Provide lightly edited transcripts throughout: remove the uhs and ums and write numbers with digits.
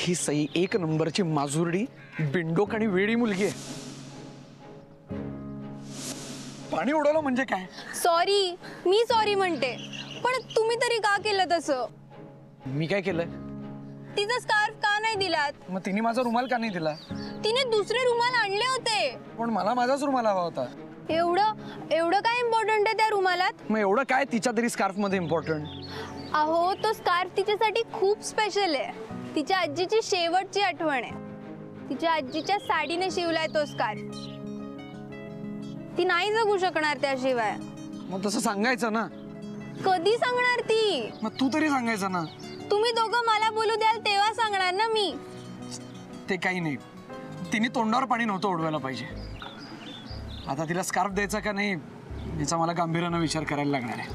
ही सई एक नंबरची माजुरडी बिंडोक आणि वेडी मुलगी आहे. पाणी उडवलं म्हणजे काय? सॉरी, मी सॉरी म्हणते, पण तुम्ही तरी का केलं तसं? मी काय केलंय? तिचा स्कार्फ का नाही दिलात? मग तिने माझा रुमाल का नाही दिला? तिने दुसरे रुमाल आणले होते. पण मला माझाच रुमाल हवा होता. एवढं काय इम्पॉर्टंट आहे त्या रुमालात? मग एवढं काय तिच्या तरी स्कार्फ मध्ये इम्पॉर्टंट? अहो, तो स्कार्फ तिच्यासाठी खूप स्पेशल आहे. तिच्या आजीची शेवटची आठवण आहे. तिच्या आजीच्या साडीने शिवलाय तो स्कार्फ. ती नाही जगू शकणार त्याशिवाय. मग तसं सांगायचं ना. कधी सांगणार ती? मग तू तरी सांगायचं ना. तुम्ही दोघं मला बोलू द्याल तेव्हा सांगणार ना मी. ते काही नाही, तिने तोंडावर पाणी नव्हतं उडवायला पाहिजे. आता तिला स्कार्फ द्यायचा का नाही याचा मला गांभीर्यानं विचार करायला लागणार आहे.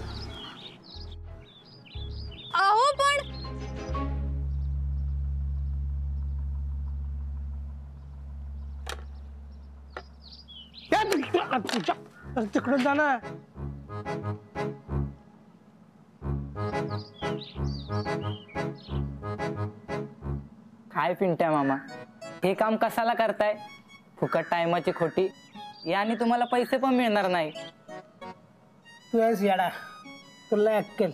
अहो पण तिकडे जा ना. काय पिंट्या मामा, हे काम कशाला करताय? फुकट टायमाची खोटी, याने तुम्हाला पैसे पण मिळणार नाही. तू आहेस येडा, तुला अक्कल.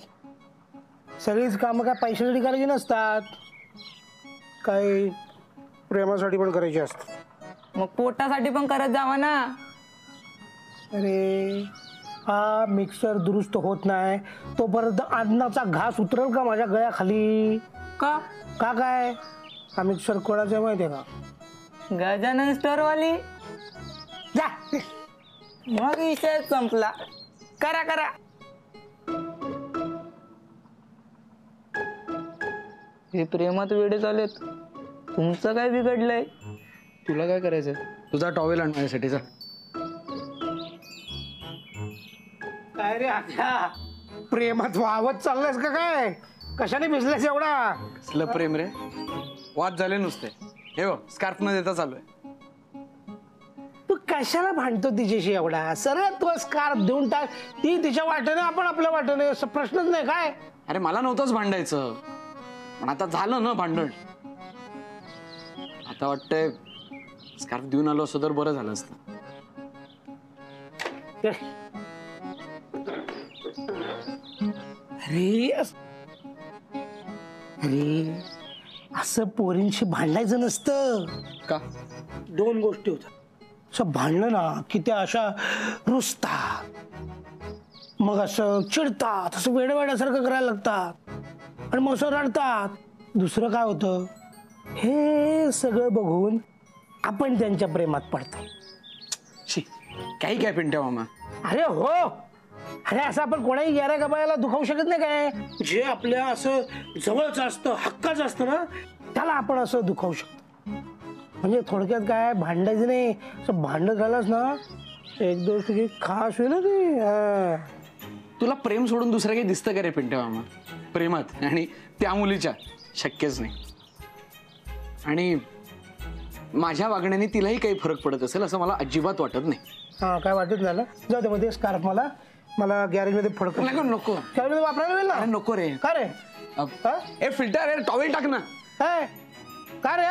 सगळीच कामं काय पैशासाठी करायची नसतात, काही प्रेमासाठी पण करायची असतात. मग पोटासाठी पण करत जावा ना. अरे हा मिक्सर दुरुस्त होत नाही तोपर्यंत अन्नाचा घास उतरल का माझ्या गळ्याखाली? का काय हा मिक्सर कोणाचा माहितीये का? गजानन स्टोरवाली. जा. मग विषय संपला. करा करा. हे प्रेमात वेडे चालेत. तुमचं काय बिघडलंय? तुला काय करायचंय? तुझा टॉवेल आण माझ्यासाठी जा. काय रे आख्या, प्रेमात वावत चाललायस का काय? कशाने भिजलायस एवढा? कसलं प्रेम रे, वाद झाले नुसते. हे हो स्कार्फ न देता चालू आहे. तू कशाला भांडतो तिच्याशी एवढा? सरळ तो स्कार्फ देऊन टाक, ती तिच्या वाटेने आपण आपल्या वाटेने, असं प्रश्नच नाही काय? अरे मला नव्हतंच भांडायचं, पण आता झालं ना भांडण. आता वाटतंय स्कार्फ देऊन आलो असं तर बरं झालं असतं. अरे अरे असं पोरींशी भांडायचं नसतं. का? दोन गोष्टी होतात. असं भांडलं ना की त्या अशा रुसतात, मग असं चिडतात, असं वेड्यासारखं करायला लागतात, आणि मग असं रडतात. दुसरं काय होतं, हे सगळं बघून आपण त्यांच्या प्रेमात पडतो. काही काय पिंट्या मामा. अरे हो, अरे असं आपण कोणाही गेऱ्या गबाळ्याला दुखावू शकत नाही काय? जे आपल्या असं जवळचं असतं, हक्काचं असतं ना, त्याला आपण असं दुखावू शकतो. म्हणजे थोडक्यात काय, भांडायचं नाही. असं भांडण झालंच ना, एक दोस्त की खास होईल ना ती. तुला प्रेम सोडून दुसरं काही दिसतं का रे पिंट्या मामा प्रेमात? आणि त्या मुलीच्या शक्यच नाही. आणि माझ्या वागण्याने तिलाही काही फरक पडत असेल असं मला अजिबात वाटत नाही. हा, काय वाटत नाही ना? जाऊ दे, मध्ये स्कार्फ मला गॅरेजमध्ये फडक नको. गॅरेजमध्ये वापरायला होईल ना? नको रे. का रे? ए फिल्टर रे, टॉवेल टाक ना. का रे?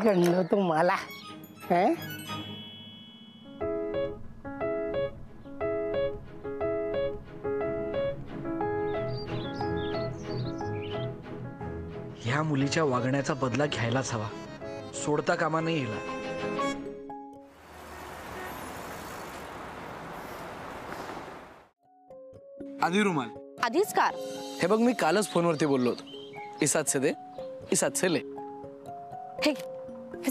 गंड तुम्हाला. ह्या मुलीच्या वागण्याचा बदला घ्यायलाच हवा, सोडता कामा नाही हिला. आधी रुमाल, आधी स्कार्फ. हे बघ मी कालच फोनवरती बोललो होतो. इसात से दे, इसात से ले. हे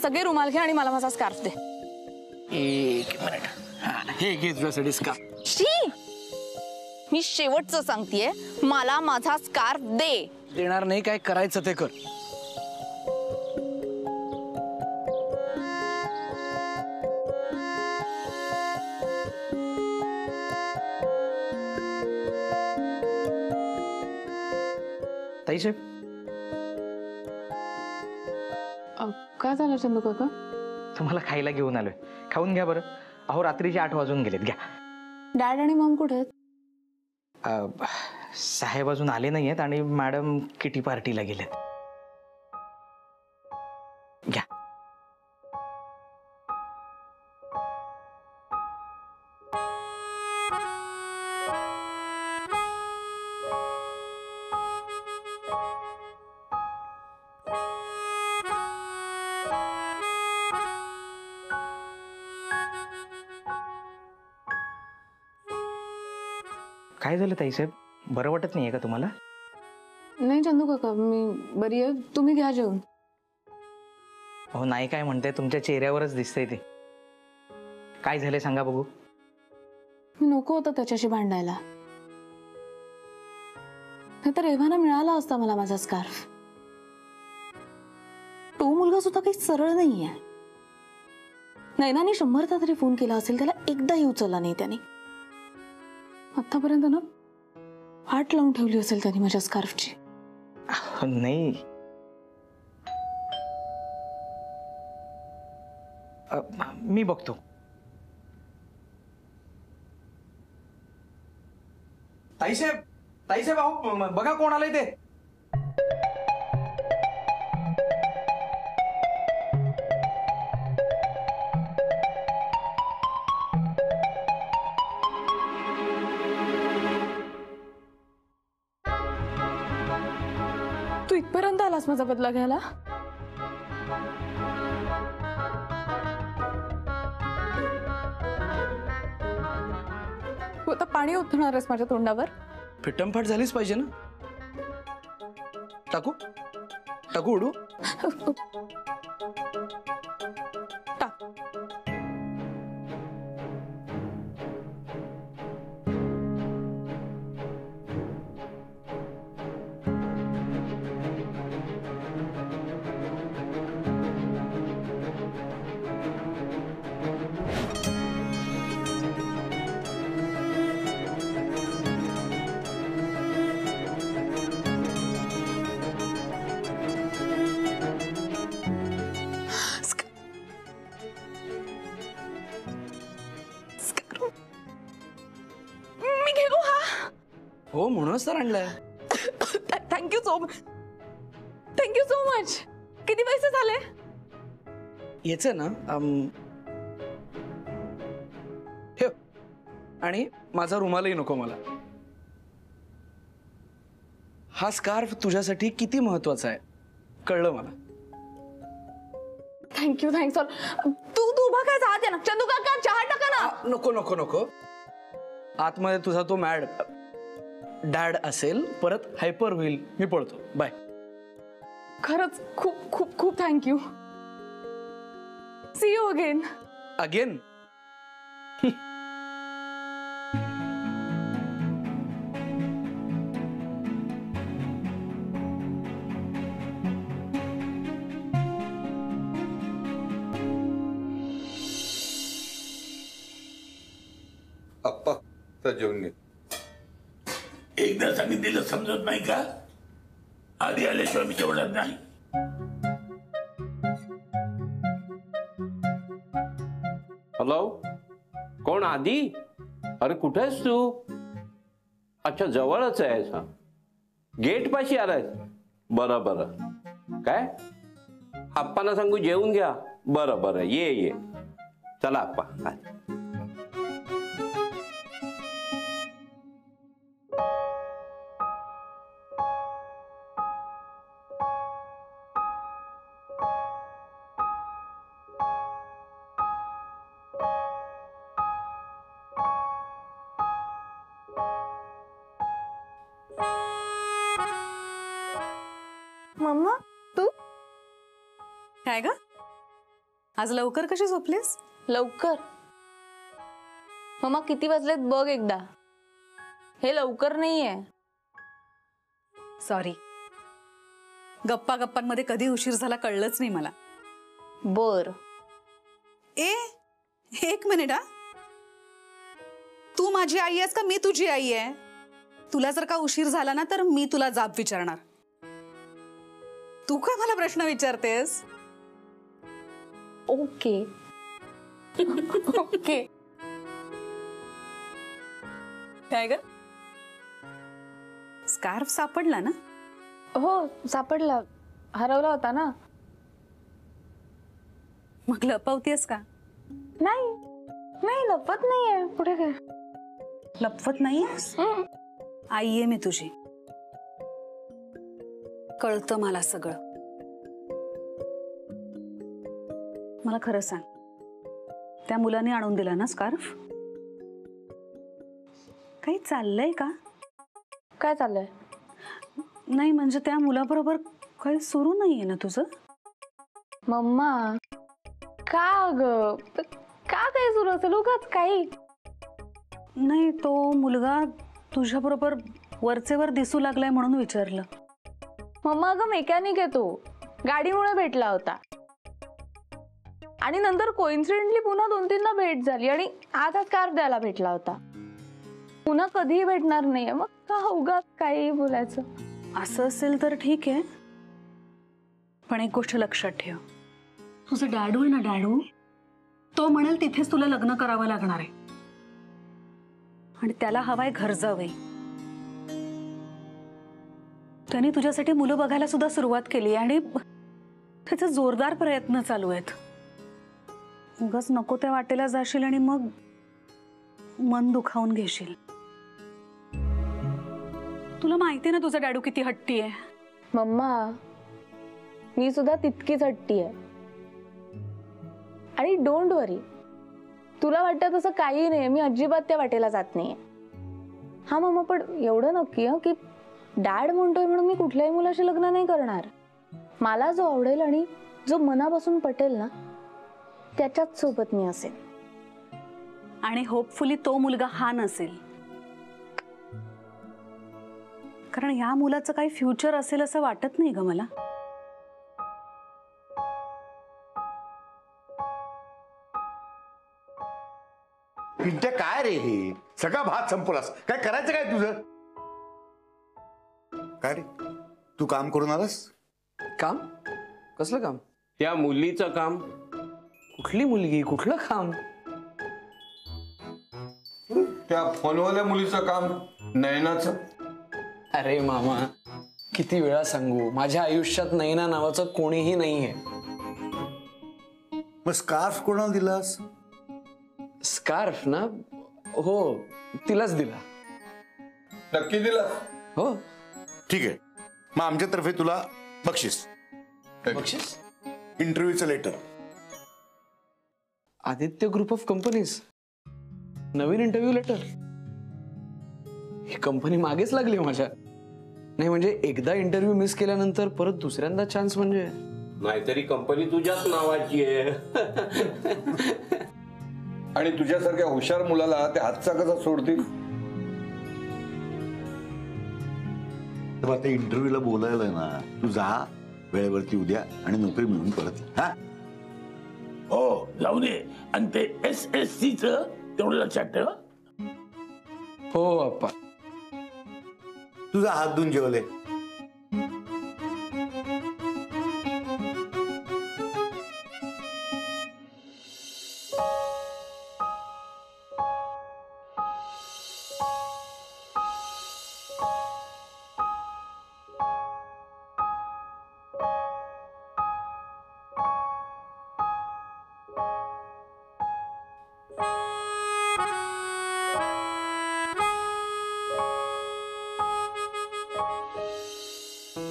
सगळे रुमाल घे आणि मला माझा स्कार्फ दे. एक मिनिट. हे घे तुझ्यासाठी स्कार्फ. शी, मी शेवटचं सांगतेय, मला माझा स्कार्फ दे. देणार नाही, काय करायचं ते कर. ताईचे काय झालं चंदू काका? तुम्हाला खायला घेऊन आलोय, खाऊन घ्या बरं. अहो रात्रीचे 8 वाजून गेलेत, घ्या. डॅड आणि मॉम कुठे आहेत? साहेब अजून आले नाही आहेत आणि मॅडम किटी पार्टीला गेलेत. घ्या. काय झालं ताईसाहेब, बरं वाटत नाहीये का तुम्हाला? नाही चंदू काका, मी बरी आहे. तुम्ही घ्या जेवून. हो नाही काय म्हणते, तुमच्या चेहऱ्यावरच दिसतंय ते. काय झालंय सांगा बघू. मी नको होतं त्याच्याशी भांडायला, नाहीतर एव्हाना मिळाला असता मला माझा स्कार्फ. तो मुलगा सुद्धा काही सरळ नाहीये. नैनाने 100दा तरी फोन केला असेल, त्याला एकदाही उचलला नाही त्याने. आतापर्यंत ना वाट लावून ठेवली असेल त्याने माझ्या स्कार्फची. नाही मी बघतो. ताईसाहेब, ताईसाहेब अहो बघा कोण आलंय ते. तू इथपर्यंत आलास माझा बदला घ्यायला? तू आता पाणी ओतणार आहेस माझ्या तोंडावर? फिटमफाट झालीच पाहिजे ना. टाकू टाकू उडू. टाक. मी घेऊ हा. हो म्हणूनच तर आणलाय. Thank you so much. Thank you so much. किती पैसे झाले? याच ना हे, आणि माझा रुमालही नको मला. हा स्कार्फ तुझ्यासाठी किती महत्वाचा आहे कळलं मला. थँक्यू. थँक्स. तू तू उभा काय जात ना. चंदू काका चहा टाका ना. नको नको नको. आतमध्ये तुझा तो डॅड असेल, परत हायपर होईल. मी पळतो. बाय. खरंच खूप खूप खूप thank you. See you again. Again. अप्पा तर जेवून घे. एकदा सांगितलेलं समजत नाही का? आधी आल्याशिवाय मी जेवणार नाही. हॅलो, कोण आधी? अरे कुठे आहेस तू? अच्छा जवळच आहेस. हा, गेट पाशी आलायस. बरं बरं. काय आप्पांना सांगू जेवून घ्या. बरं बरं, ये ये. चला आप्पा. मम्मा तू काय ग, आज लवकर कशी झोपलीस? लवकर? मम्मा किती वाजलेत बघ एकदा. हे लवकर नाहीये. सॉरी, गप्पा गप्पांमध्ये कधी उशीर झाला कळलंच नाही मला. बर. एक मिनिट. हा, तू माझी आई आहेस का मी तुझी आई आहे? तुला जर का उशीर झाला ना तर मी तुला जाब विचारणार. तू का मला प्रश्न विचारतेस? ओके. ओके. काय ग, स्कार्फ सापडला ना? हो सापडला, हरवला होता ना. मग लपवतेस का? नाही नाही लपत नाहीये, पुढे काय. लपवत नाहीस? आई आहे मी तुझी, कळतं मला सगळं. मला खरं सांग, त्या मुलाने आणून दिला ना स्कार्फ? काही चाललंय का? काय चाललंय? नाही म्हणजे त्या मुलाबरोबर काही सुरू नाहीये ना तुझं? मम्मा का ग, का काही सुरू असेल उगाच काही? नाही, तो मुलगा तुझ्या बरोबर वरचेवर दिसू लागलाय म्हणून विचारलं. मम्मा अगं मेकॅनिक आहे तो, गाडीमुळे भेटला होता आणि नंतर कोइन्सिडेंटली पुन्हा 2-3दा भेट झाली आणि आता स्कार्फ द्यायला भेटला होता. पुन्हा कधीही भेटणार नाहीये, मग का उगाच काही बोलायचं. असं असेल तर ठीक आहे, पण एक गोष्ट लक्षात ठेव, तुझं डॅडू आहे ना डॅडू, तो म्हणेल तिथेच तुला लग्न करावं लागणार आहे आणि त्याला हवाय घर जावई. त्याने तुझ्यासाठी मुलं बघायला सुद्धा सुरुवात केली आणि त्याचे जोरदार प्रयत्न चालू आहेत. उगाच नको त्या वाटेला जाशील आणि मग मन दुखावून घेशील. तुला माहिती ना तुझा डॅडू किती हट्टी आहे. मम्मा मी सुद्धा तितकीच हट्टी आहे आणि डोंट वरी, तुला वाटतं तसं काही नाही, मी अजिबात त्या वाटेला जात नाहीये. हा मम्मा पण एवढं नक्की की डॅड म्हणतोय म्हणून मी कुठल्याही मुलाशी लग्न नाही करणार. मला जो आवडेल आणि जो मनापासून पटेल ना त्याच्याच सोबत मी असेल. आणि होपफुली तो मुलगा हा नसेल, कारण या मुलाचं काही फ्युचर असेल असं वाटत नाही ग मला. पिंट्या काय रे हे सगळा भात संपवलास, काय करायचं काय तुझं? काय रे तू काम करून आलास? काम? कसलं काम? त्या मुलीचं काम. कुठली मुलगी, कुठलं काम? त्या फोनवाल्या मुलीचं काम, नयनाचं. अरे मामा किती वेळा सांगू, माझ्या आयुष्यात नैना नावाचं कोणीही नाहीये. मग स्कार्फ कोणाला दिलास? स्कार्फ ना, हो तिलाच दिला. नक्की दिला? हो. ठीक आहे, मग आमच्यातर्फे तुला बक्षीस. बक्षीस? इंटरव्ह्यूचं letter. Aditya group of companies, नवीन इंटरव्ह्यू लेटर. ही कंपनी मागेच लागली माझ्या. नाही म्हणजे एकदा इंटरव्ह्यू मिस केल्यानंतर परत दुसऱ्यांदा चान्स म्हणजे. नाहीतरी कंपनी तुझ्याच नावाची आहे. आणि तुझ्यासारख्या हुशार मुलाला ते हातचा कसा सोडतील? आता इंटरव्ह्यूला बोलायला ना, तू जा वेळेवरती उद्या आणि नोकरी मिळून परत ये. हा हो जाऊ दे. आणि ते SSC च तेवढं लक्षात ठेव. हो अप्पा. तुझा हात धुवून जेवले.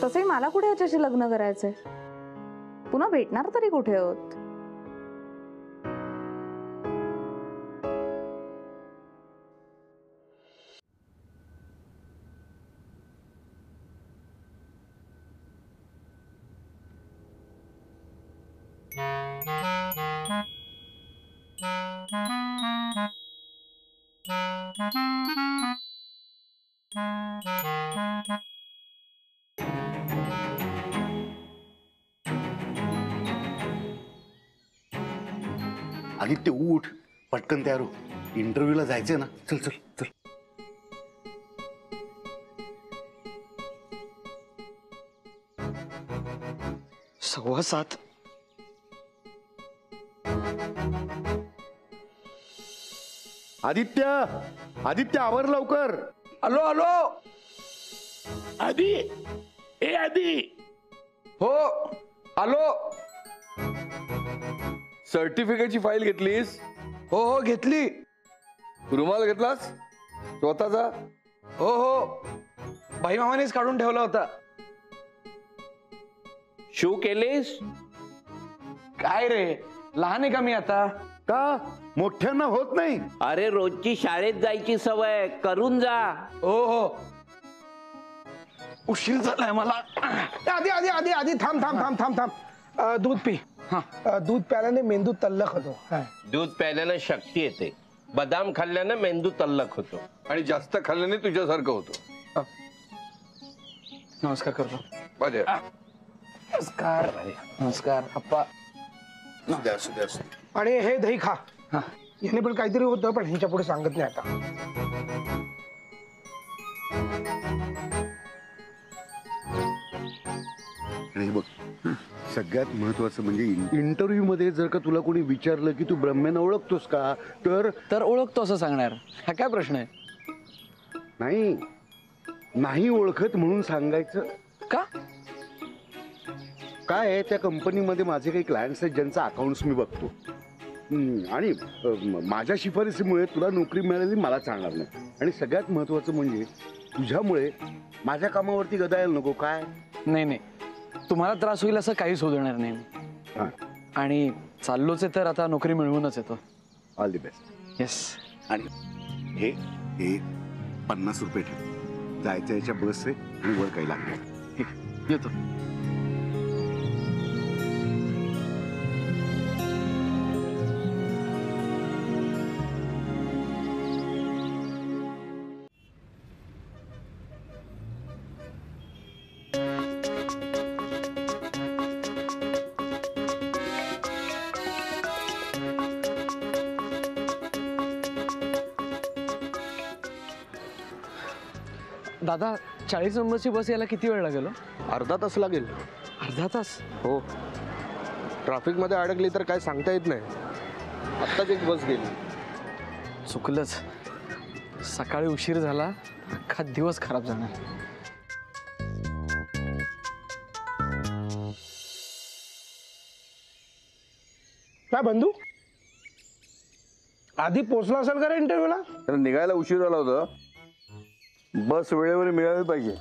तसंही मला कुठे याच्याशी लग्न करायचंय, पुन्हा भेटणार तरी कुठे आहोत. आदित्य उठ, पटकन तयार हो, इंटरव्ह्यूला जायचंय ना. चल चल चल. सव्वा सात. आदित्य, आदित्य आवर लवकर. आलो आलो. आधी ए आधी हो आलो. सर्टिफिकेटची फाईल घेतलीस? हो हो घेतली. रुमाल घेतलास स्वतःचा? हो हो, भाई मामानेच काढून ठेवला होता. शू केलीस? काय रे, लहान आहे का मी आता? का मोठ्यांना होत नाही? अरे रोजची शाळेत जायची सवय करून जा. हो हो, उशीर झालाय मला. आधी आधी आधी आधी थांब थांब थांब थांब थांब. दूध पी. दूध प्यायल्याने मेंदू तल्लख होतो. दूध प्यायल्यानं शक्ती येते, बदाम खाल्ल्यानं मेंदू तल्लख होतो, आणि जास्त खाल्ल्याने तुझ्यासारखं होतं. नमस्कार करतो. माझ्या नमस्कार. नमस्कार अप्पा. आणि हे दही खा. याने पण काहीतरी होतं, पण ह्याच्या पुढे सांगत नाही आता. आणि बघ, सगळ्यात महत्वाचं म्हणजे इंटरव्ह्यू मध्ये जर का तुला कोणी विचारलं की तू ब्रह्मेंना ओळखतोस का, तर ओळखतो असं सांगणार. हा काय प्रश्न आहे? नाही ओळखत म्हणून सांगायचं. का? काय आहे, त्या कंपनीमध्ये माझे काही क्लायंट्स आहेत ज्यांचा अकाउंट्स मी बघतो. आणि माझ्या शिफारसीमुळे तुला नोकरी मिळालेली मला चालणार नाही. आणि सगळ्यात महत्वाचं म्हणजे तुझ्यामुळे माझ्या कामावरती गदा यायला नको. काय? नाही, तुम्हाला त्रास होईल असं काहीच होऊ देणार नाही. आणि चाललोच आहे तर आता नोकरी मिळवूनच येतो. All the best. येस. आणि हे 50 रुपये ठेव. जायचं याच्या बस आहे आणि वर काही लागले. येतो. दादा, 40 नंबरची बस यायला किती वेळ लागेल? अर्धा तास लागेल. अर्धा तास? हो, ट्रॅफिक मध्ये अडकली तर काय सांगता येत नाही. आत्ताच एक बस गेली. चुकलंच. सकाळी उशीर झाला, अख्खा दिवस खराब जाणार. काय बंधू, आधी पोहोचला असेल का रे इंटरव्ह्यूला? तर निघायला उशीर झाला होता. बस वेळेवर मिळाली पाहिजे.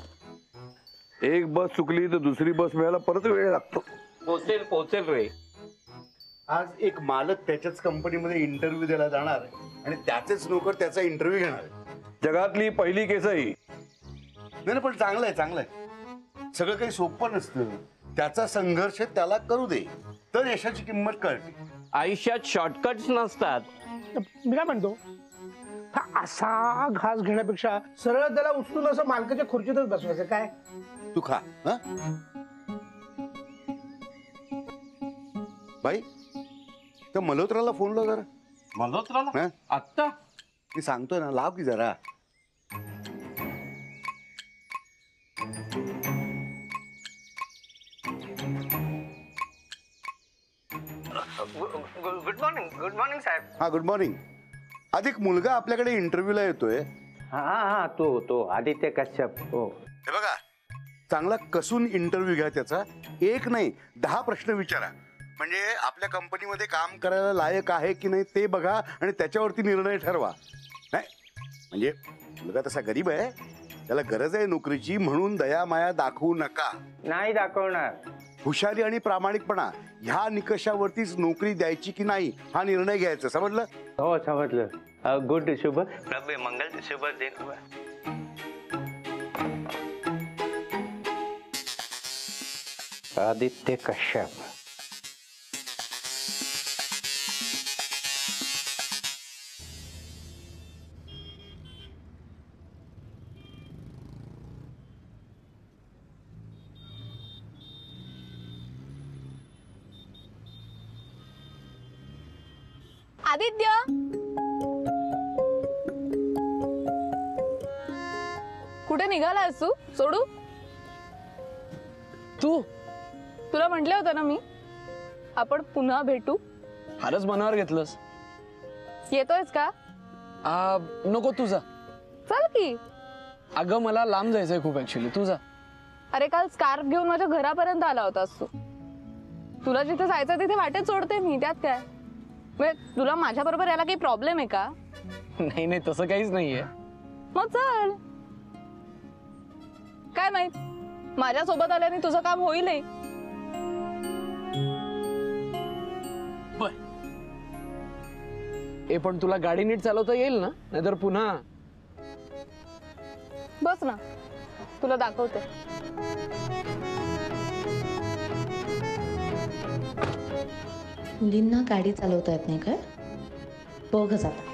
एक बस चुकली तर दुसरी बस मिळायला परत वेळ लागतो. पोचेल रे. आज एक मालक त्याच्याच कंपनीमध्ये इंटरव्ह्यू द्यायला जाणार आणि त्याचेच नोकर त्याचा इंटरव्ह्यू घेणार. जगातली पहिली केस ही. नाही, पण चांगलं आहे, चांगलं आहे. सगळं काही सोपं नसतं. त्याचा संघर्ष त्याला करू दे, तर यशाची किंमत कळते. आयुष्यात शॉर्टकट्स नसतात. मी काय म्हणतो, हा असा घास घेण्यापेक्षा सरळ त्याला उचलून असं मालकाच्या खुर्चीतच बसवायचं. काय तू खा. बाई, त्या मल्होत्राला फोन लाव जरा. मल्होत्राला? आत्ता? मी सांगतोय ना, लाव की जरा. गुड मॉर्निंग साहेब. हा, गुड मॉर्निंग. अधिक मुलगा आपल्याकडे इंटरव्ह्यूला येतोय. हा, तो आदित्य कश्यप. हो. हे बघा, चांगला कसून इंटरव्ह्यू घ्या त्याचा. एक नाही 10 प्रश्न विचारा. म्हणजे आपल्या कंपनीमध्ये काम करायला लायक आहे की नाही ते बघा आणि त्याच्यावरती निर्णय ठरवा. नाही म्हणजे मुलगा तसा गरीब आहे, त्याला गरज आहे नोकरीची, म्हणून दया माया दाखवू नका. नाही दाखवणार. हुशारी आणि प्रामाणिकपणा ह्या निकषावरतीच नोकरी द्यायची की नाही हा निर्णय घ्यायचा. समजलं? हो, समजलं. गुड, शुभ प्रभे मंगल, शुभ दिन. आदित्य कश्यप. आदित्य, कुठे निघालास तू? सोडू? तू? तुला म्हटलं होतं ना मी, आपण पुन्हा भेटू. फारच मनावर घेतलंस. येतोयस का? नको, तुझा. चल की. अगं मला लांब जायचंय खूप ऍक्च्युली, तू जा. अरे काल स्कार्फ घेऊन माझ्या घरापर्यंत आला होतास तू. तुला जिथे जायचं तिथे वाटेत सोडते मी, त्यात काय. म्हणजे तुला माझ्या बरोबर यायला काही प्रॉब्लेम आहे का? नाही नाही तसं काहीच नाहीये. मग चल. काय माहित माझ्या सोबत आल्याने तुझं काम होईलही. पण तुला गाडी नीट चालवता येईल ना, नाहीतर पुन्हा. बस ना, तुला दाखवते. मुलींना गाडी चालवता येत नाही काय? बघ जाता.